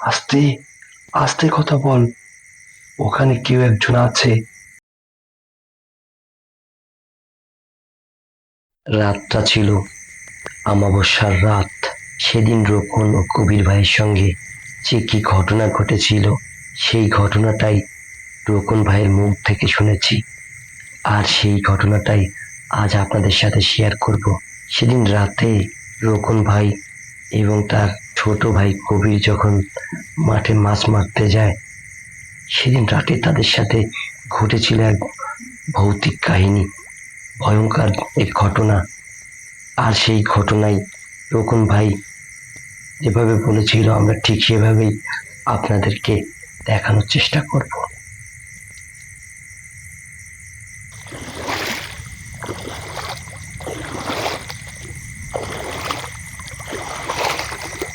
আস্তে আস্তে কথা বল, ওখানে কেউ একজন আছে। রাতটা ছিল অমাবস্যার রাত। সেদিন রোকন ও কবির ভাইয়ের সঙ্গে যে কি ঘটনা ঘটেছিল, সেই ঘটনাটাই রোকন ভাইয়ের মুখ থেকে শুনেছি, আর সেই ঘটনাটাই আজ আপনাদের সাথে শেয়ার করব। সেদিন রাতে রোকন ভাই এবং তার ছোট ভাই কবির যখন মাঠে মাছ মারতে যায়, সেদিন রাতে তাদের সাথে ঘটেছিল এক ভৌতিক কাহিনী, ভয়ঙ্কর এক ঘটনা। আর সেই ঘটনাই রোকন ভাই যেভাবে বলেছিল, আমরা ঠিক সেভাবেই আপনাদেরকে দেখানোর চেষ্টা করব।